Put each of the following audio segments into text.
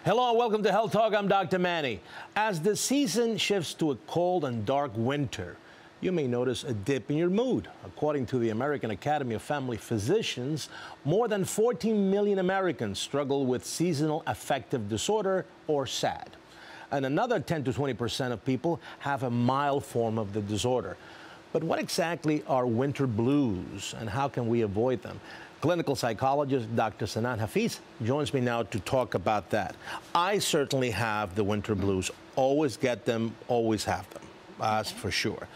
Hello and welcome to Health Talk. I'm Dr. Manny. As the season shifts to a cold and dark winter, you may notice a dip in your mood. According to the American Academy of Family Physicians, more than 14 million Americans struggle with seasonal affective disorder, or SAD. And another 10 to 20% of people have a mild form of the disorder. But what exactly are winter blues and how can we avoid them? Clinical psychologist Dr. Sanaan Hafiz joins me now to talk about that. I certainly have the winter blues. Always get them, always have them. That's for sure.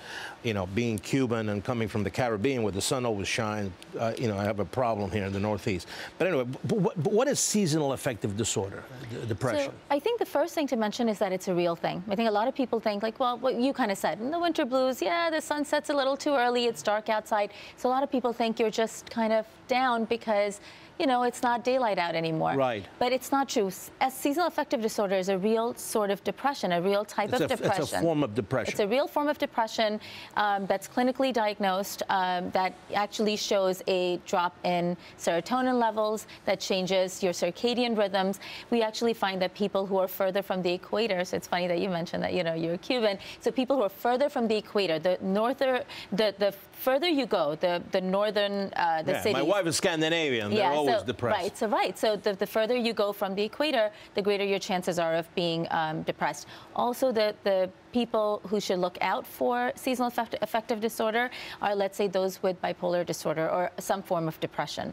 You know, being Cuban and coming from the Caribbean where the sun always shines, you know, I have a problem here in the Northeast. But anyway, what is seasonal affective disorder, depression? So I think the first thing to mention is that it's a real thing. I think a lot of people think, like, well, what you kind of said, in the winter blues, yeah, the sun sets a little too early, it's dark outside. So a lot of people think you're just kind of down because, you know, it's not daylight out anymore. Right. But it's not true. Seasonal affective disorder is a real sort of depression, a real type of depression. It's a form of depression. It's a real form of depression that's clinically diagnosed, that actually shows a drop in serotonin levels, that changes your circadian rhythms. We actually find that people who are further from the equator, so it's funny that you mentioned that, you know, you're Cuban, so people who are further from the equator, the further you go, the northern, the city. My wife is Scandinavian. They're always depressed. So the further you go from the equator, the greater your chances are of being depressed. Also, the people who should look out for seasonal affective disorder are, let's say, those with bipolar disorder or some form of depression.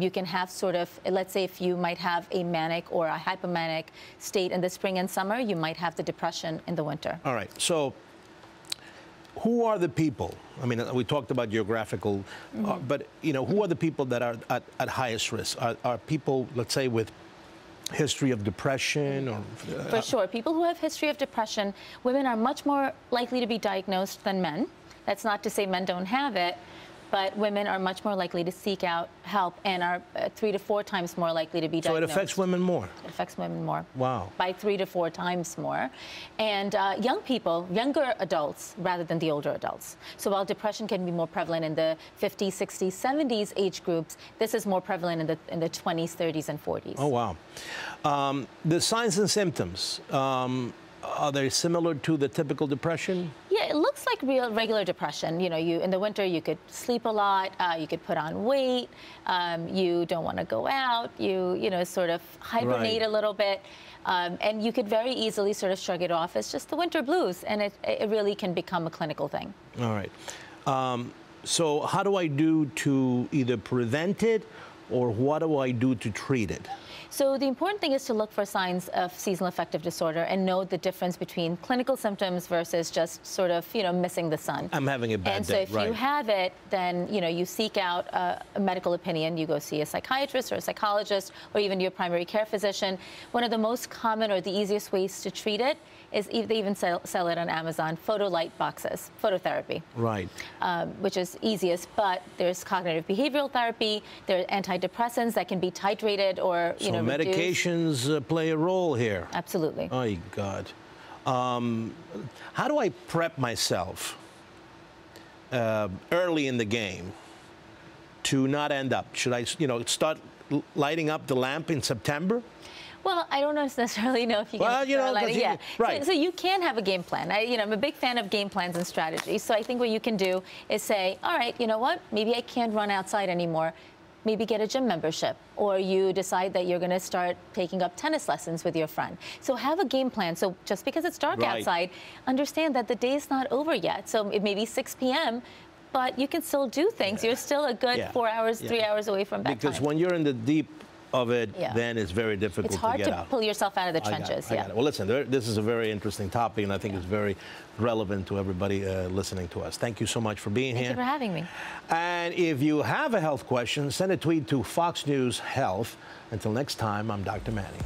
You can have sort of, let's say, if you might have a manic or a hypomanic state in the spring and summer, you might have the depression in the winter. All right. So who are the people? I mean, we talked about geographical, but, you know, who are the people that are at highest risk? Are people, let's say, with history of depression? Or For sure. People who have history of depression, women are much more likely to be diagnosed than men. That's not to say men don't have it, but women are much more likely to seek out help and are 3 to 4 times more likely to be diagnosed. So it affects women more? It affects women more. Wow. By 3 to 4 times more. And young people, younger adults, rather than the older adults. So while depression can be more prevalent in the 50s, 60s, 70s age groups, this is more prevalent in the 20s, 30s, and 40s. Oh, wow. The signs and symptoms, are they similar to the typical depression? Yeah, it looks like regular depression. You know, in the winter you could sleep a lot, you could put on weight, you don't want to go out, you know, sort of hibernate a little bit, and you could very easily sort of shrug it off as just the winter blues, and it really can become a clinical thing. All right. So how do I do to either prevent it, or what do I do to treat it? So the important thing is to look for signs of seasonal affective disorder and know the difference between clinical symptoms versus just sort of, you know, missing the sun. I'm having a bad day. And so if you have it, then, you know, you seek out a medical opinion. You go see a psychiatrist or a psychologist or even your primary care physician. One of the most common or the easiest ways to treat it is they even sell it on Amazon, photo light boxes, phototherapy. Right. Which is easiest, but there's cognitive behavioral therapy, there are antidepressants that can be titrated or, you know, medications play a role here. Absolutely. Oh, God. How do I prep myself early in the game to not end up? Should I, you know, start lighting up the lamp in September? Well, I don't necessarily know if you can start lighting. Yeah. Right. So you can have a game plan. I'm a big fan of game plans and strategies. So I think what you can do is say, all right, you know what? Maybe I can't run outside anymore. Maybe get a gym membership, or you decide that you're going to start taking up tennis lessons with your friend. So have a game plan. So just because it's dark outside, understand that the day's not over yet. So it may be 6 p.m., but you can still do things. You're still a good 4 hours, 3 hours away from bedtime. Because when you're in the deep of it, then it's very difficult to get out. It's hard to pull yourself out of the trenches. I got it. Well, listen, this is a very interesting topic, and I think it's very relevant to everybody listening to us. Thank you so much for being here. Thank you for having me. And if you have a health question, send a tweet to Fox News Health. Until next time, I'm Dr. Manny.